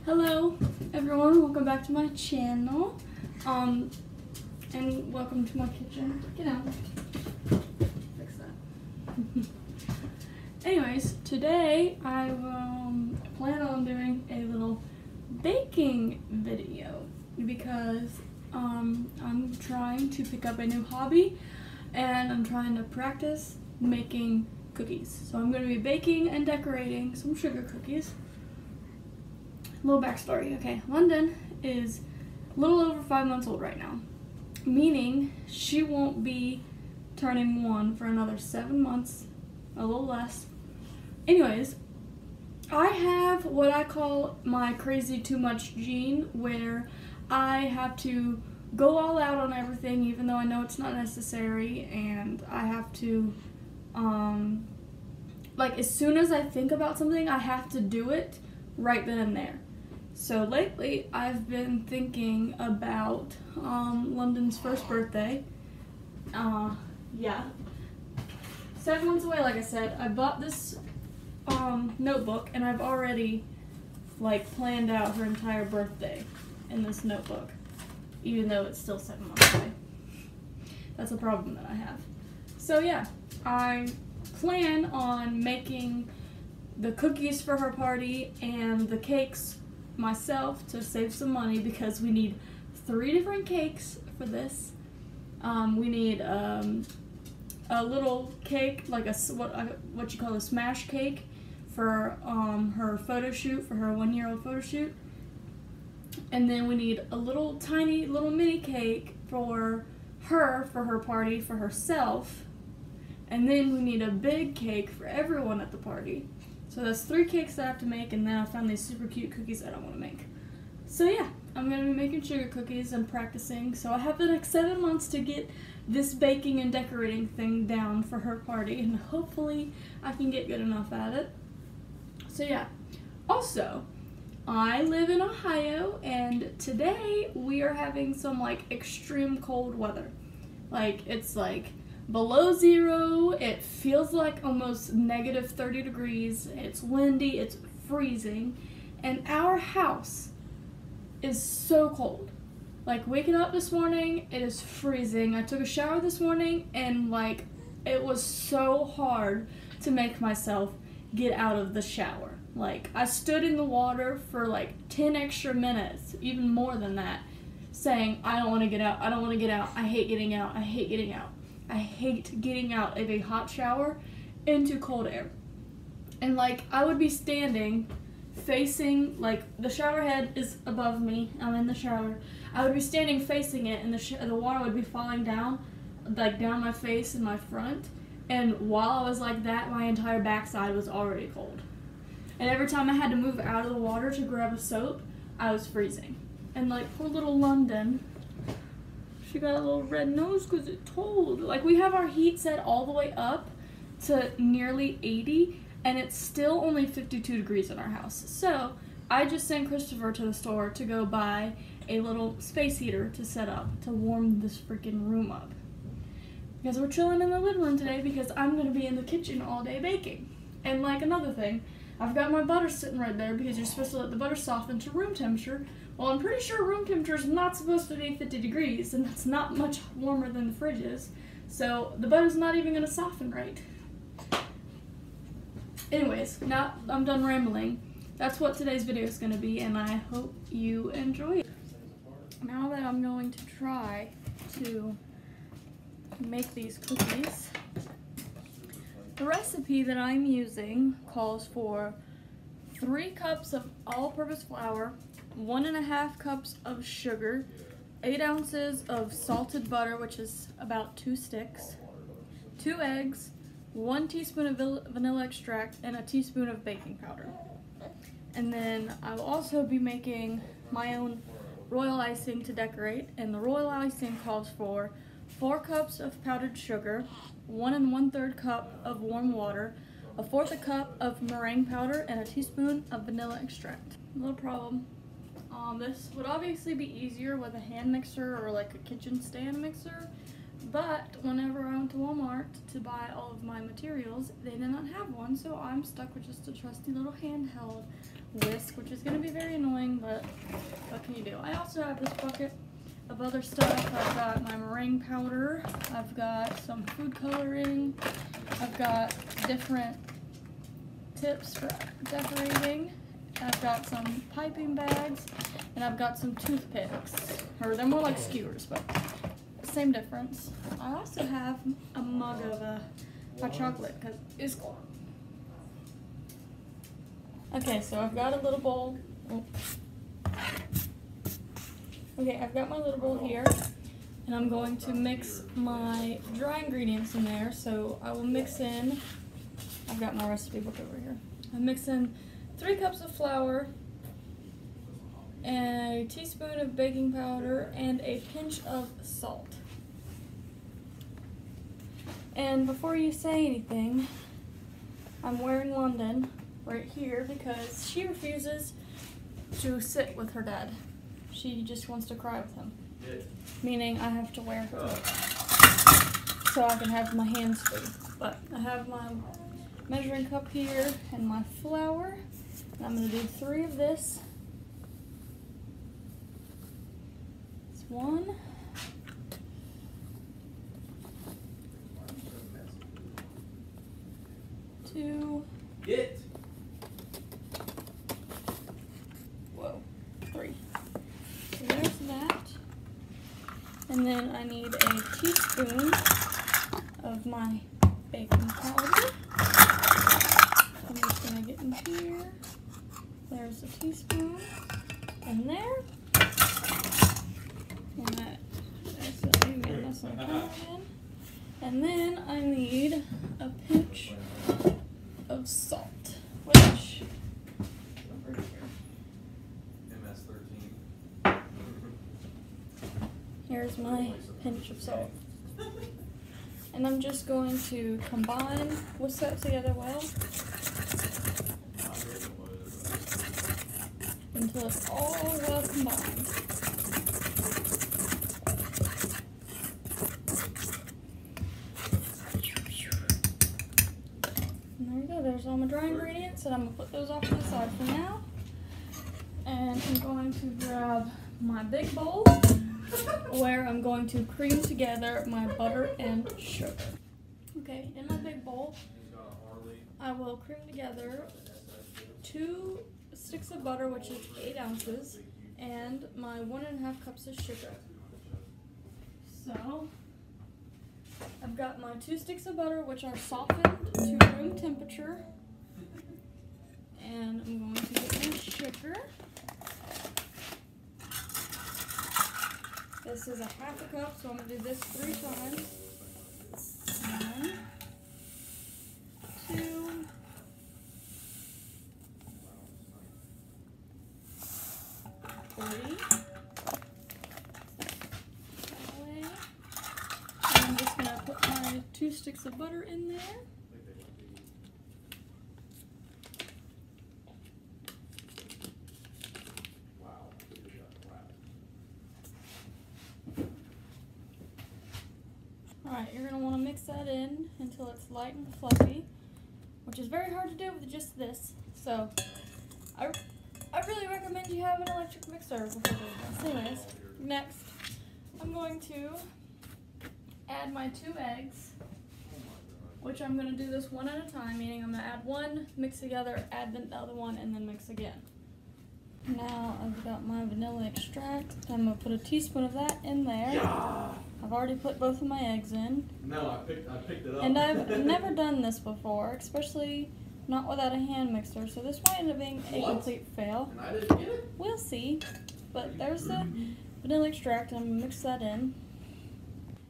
Hello everyone, welcome back to my channel. And welcome to my kitchen. Get out. Fix that. Anyways, today I plan on doing a little baking video because I'm trying to pick up a new hobby and I'm trying to practice making cookies. So I'm going to be baking and decorating some sugar cookies. Little backstory. Okay, London is a little over 5 months old right now, meaning she won't be turning 1 for another 7 months, a little less. Anyways, I have what I call my crazy too much gene, where I have to go all out on everything even though I know it's not necessary, and I have to like as soon as I think about something I have to do it right then and there. So lately, I've been thinking about London's first birthday. Yeah. 7 months away, like I said. I bought this notebook, and I've already planned out her entire birthday in this notebook, even though it's still 7 months away. That's a problem that I have. So yeah, I plan on making the cookies for her party and the cakes myself to save some money, because we need 3 different cakes for this. We need a little cake, like what you call a smash cake for her photo shoot, for her 1-year-old photo shoot. And then we need a little tiny little mini cake for her party, for herself. And then we need a big cake for everyone at the party. So that's 3 cakes that I have to make, and then I found these super cute cookies that I want to make. So yeah, I'm going to be making sugar cookies and practicing. So I have the next 7 months to get this baking and decorating thing down for her party, and hopefully I can get good enough at it. So yeah. Also, I live in Ohio, and today we are having some extreme cold weather. It's below 0, it feels like almost negative 30 degrees, it's windy, it's freezing, and our house is so cold. Waking up this morning, it is freezing. I took a shower this morning, and it was so hard to make myself get out of the shower. I stood in the water for 10 extra minutes, even more than that, saying, I don't want to get out, I don't want to get out, I hate getting out, I hate getting out. I hate getting out of a hot shower into cold air. And I would be standing facing, the shower head is above me, I'm in the shower. I would be standing facing it, and the water would be falling down, down my face and my front. And while I was like that, my entire backside was already cold. And every time I had to move out of the water to grab a soap, I was freezing. And poor little London, she got a little red nose because it's cold. We have our heat set all the way up to nearly 80, and it's still only 52 degrees in our house. So I just sent Christopher to the store to go buy a little space heater to set up to warm this freaking room up. Because we're chilling in the living room today, because I'm going to be in the kitchen all day baking. And another thing, I've got my butter sitting right there, because you're supposed to let the butter soften to room temperature. Well, I'm pretty sure room temperature is not supposed to be 50 degrees, and that's not much warmer than the fridge is. So the butter's not even going to soften right. Anyways, now I'm done rambling. That's what today's video is going to be, and I hope you enjoy it. Now that I'm going to try to make these cookies, the recipe that I'm using calls for 3 cups of all-purpose flour, 1.5 cups of sugar, 8 ounces of salted butter, which is about 2 sticks, 2 eggs, 1 teaspoon of vanilla extract, and a teaspoon of baking powder. And then I will also be making my own royal icing to decorate, and the royal icing calls for 4 cups of powdered sugar, 1 1/3 cup of warm water, 1/4 cup of meringue powder, and a teaspoon of vanilla extract. No problem. This would obviously be easier with a hand mixer or a kitchen stand mixer, But whenever I went to Walmart to buy all of my materials, they did not have one, so I'm stuck with just a trusty little handheld whisk, which is going to be very annoying, but what can you do? I also have this bucket of other stuff. I've got my meringue powder, I've got some food coloring, I've got different tips for decorating, I've got some piping bags, and I've got some toothpicks, or they're more like skewers, but same difference. I also have a mug of hot chocolate because it's cold. Okay, so I've got a little bowl. Okay, I've got my little bowl here, and I'm going to mix my dry ingredients in there. So I will mix in, I've got my recipe book over here. I mix in 3 cups of flour, a teaspoon of baking powder, and a pinch of salt. And before you say anything, I'm wearing London right here because she refuses to sit with her dad. She just wants to cry with him. Meaning I have to wear her so I can have my hands free. But I have my measuring cup here and my flour. And I'm going to do 3 of this. It's 1. 2. Get. Whoa. 3. So there's that. And then I need a teaspoon of my baking powder. I'm just gonna get in here. There's a teaspoon in there. And that's what I put in. And then I need a pinch of salt, which over here. MS-13. Here's my pinch of salt. And I'm just going to combine, whisk that together well until it's all well combined. And there we go, there's all my dry ingredients, and I'm going to put those off to the side for now. And I'm going to grab my big bowl where I'm going to cream together my butter and sugar. Okay, in my big bowl, I will cream together 2 sticks of butter, which is 8 ounces, and my 1.5 cups of sugar. So, I've got my 2 sticks of butter, which are softened to room temperature, and I'm going to get my sugar. This is a 1/2 cup, so I'm going to do this 3 times. 1, 2, 3. That way. And I'm just going to put my 2 sticks of butter in there. Alright, you're going to want to mix that in until it's light and fluffy, which is very hard to do with just this. So, I really recommend you have an electric mixer before doing this. Anyways, next, I'm going to add my 2 eggs, which I'm going to do this one at a time, meaning I'm going to add 1, mix together, add the other one, and then mix again. Now I've got my vanilla extract. I'm going to put a teaspoon of that in there. Yeah. I've already put both of my eggs in. No, I picked it up. And I've never done this before, especially not without a hand mixer, so this might end up being a complete fail. And I didn't get it? We'll see. But there's the vanilla extract, and I'm going to mix that in.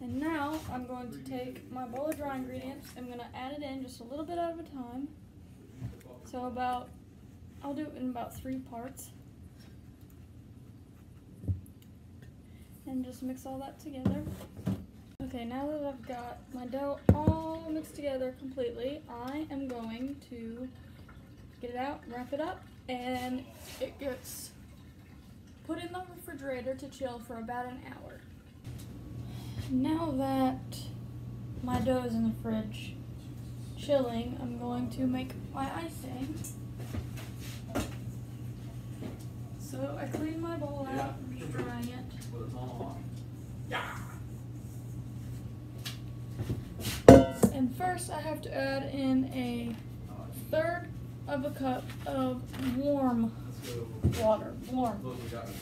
And now I'm going to take my bowl of dry ingredients. I'm going to add it in just a little bit at a time. So I'll do it in about 3 parts. And just mix all that together. Okay, now that I've got my dough all mixed together completely, I am going to get it out, wrap it up, and it gets put in the refrigerator to chill for about an hour. Now that my dough is in the fridge chilling, I'm going to make my icing. So I clean my bowl out, I'm just drying it. Put it on. Yeah. And first I have to add in a 1/3 of a cup of warm Let's go. water. Warm. Look, we got it.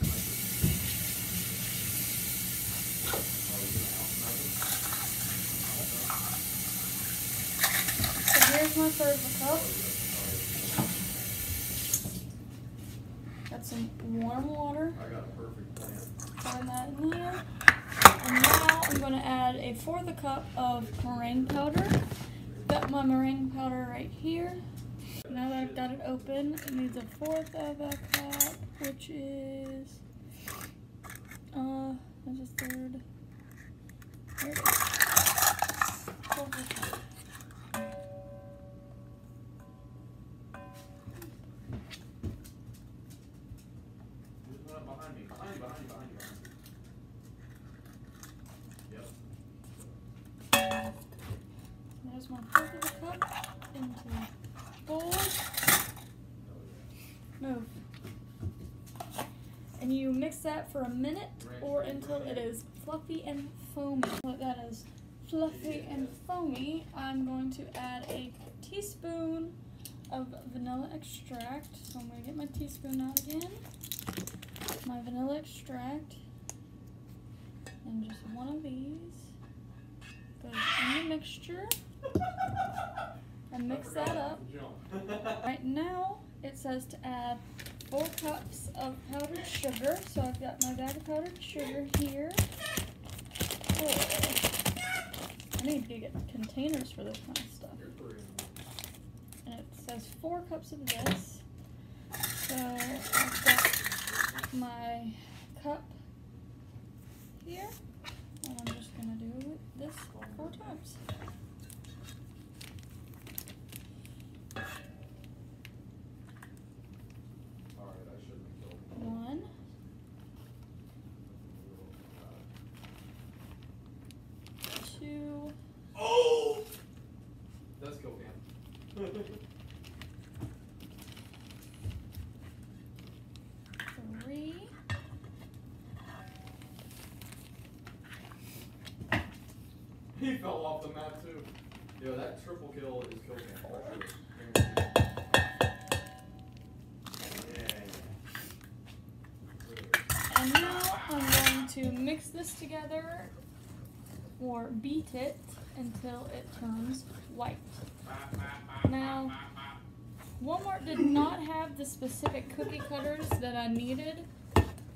So here's my 1/3 of a cup. Got some warm water. I got a perfect plan. Turn that in here. And now I'm going to add a 1/4 of a cup of meringue powder. Got my meringue powder right here. Now that I've got it open, it needs a 1/4 of a cup, which is there's a 1/3. There it is. 1/4 of a cup. Behind me. Yep. There's my 1/4 of a cup into the bowl. Move. And you mix that for a minute or until it is fluffy and foamy. When that is fluffy and foamy, I'm going to add a teaspoon of vanilla extract. So I'm going to get my teaspoon out again. My vanilla extract. And just one of these goes in the mixture. And mix that up. Right now, it says to add 4 cups of powdered sugar. So I've got my bag of powdered sugar here. I need to get containers for this kind of stuff. And it says 4 cups of this. So I've got my cup here. And I'm just going to do this 4 times. One, 2. Oh! That's cocaine. 3. He fell off the map too. Yo, that triple kill is cocaine for sure. And now I'm going to mix this together or beat it until it turns white. Now, Walmart did not have the specific cookie cutters that I needed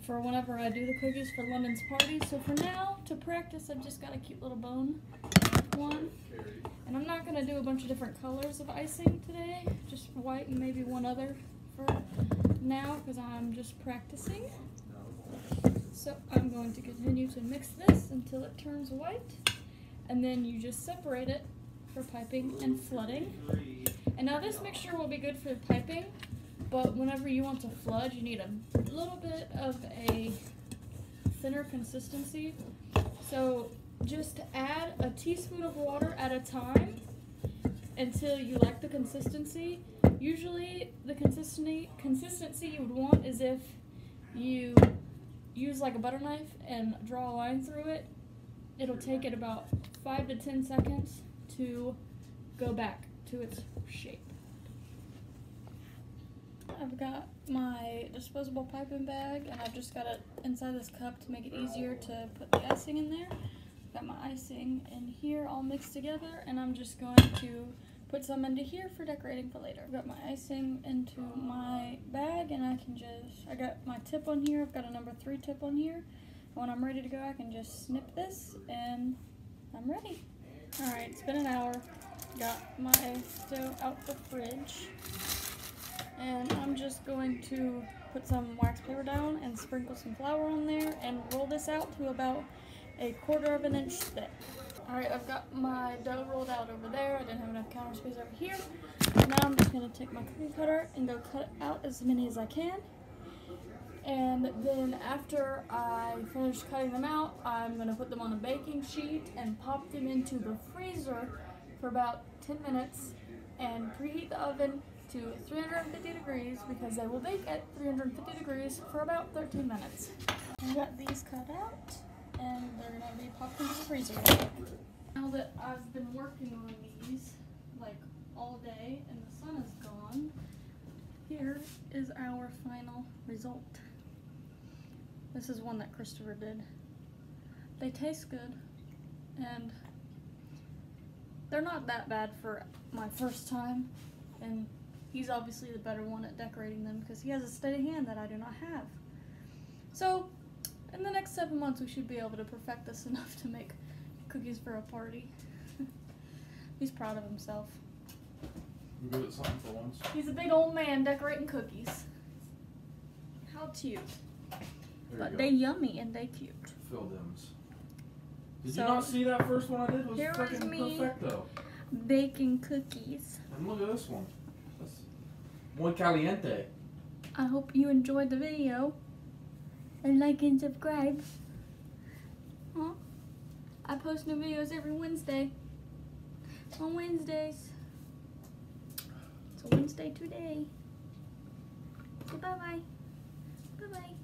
for whenever I do the cookies for London's party. So for now, to practice, I've just got a cute little bone one. And I'm not going to do a bunch of different colors of icing today, just white and maybe one other for now because I'm just practicing. So I'm going to continue to mix this until it turns white, and then you just separate it for piping and flooding. And now this mixture will be good for piping, but whenever you want to flood, you need a little bit of a thinner consistency. So just add a teaspoon of water at a time until you like the consistency. Usually the consistency you would want is if you use like a butter knife and draw a line through it. It'll take it about 5 to 10 seconds to go back to its shape. I've got my disposable piping bag and I've just got it inside this cup to make it easier to put the icing in there. I've got my icing in here all mixed together, and I'm just going to put some into here for decorating for later. I've got my icing into my bag, and I got my tip on here. I've got a number 3 tip on here. And when I'm ready to go, I can just snip this, and I'm ready. Alright, it's been an hour. Got my dough out the fridge, and I'm just going to put some wax paper down and sprinkle some flour on there and roll this out to about 1/4 of an inch thick. Alright, I've got my dough rolled out over there. I didn't have enough counter space over here. Now I'm just going to take my cookie cutter and go cut out as many as I can. And then after I finish cutting them out, I'm going to put them on a baking sheet and pop them into the freezer for about 10 minutes and preheat the oven to 350 degrees because they will bake at 350 degrees for about 13 minutes. I got these cut out and they're going to be popped into the freezer. Now that I've been working on these like all day and the sun is gone, here is our final result. This is one that Christopher did. They taste good, and they're not that bad for my first time, and he's obviously the better one at decorating them because he has a steady hand that I do not have. So, in the next 7 months we should be able to perfect this enough to make cookies for a party. He's proud of himself. I'm good at something for once. He's a big old man decorating cookies. How cute. But they yummy and they cute. Phil Dims. Did So, you not see that first one I did? It was here was freaking me. perfecto. Baking cookies. And look at this one. That's muy caliente. I hope you enjoyed the video. And like and subscribe. Huh? I post new videos every Wednesday. On Wednesdays. It's a Wednesday today. Okay, bye-bye. Bye-bye.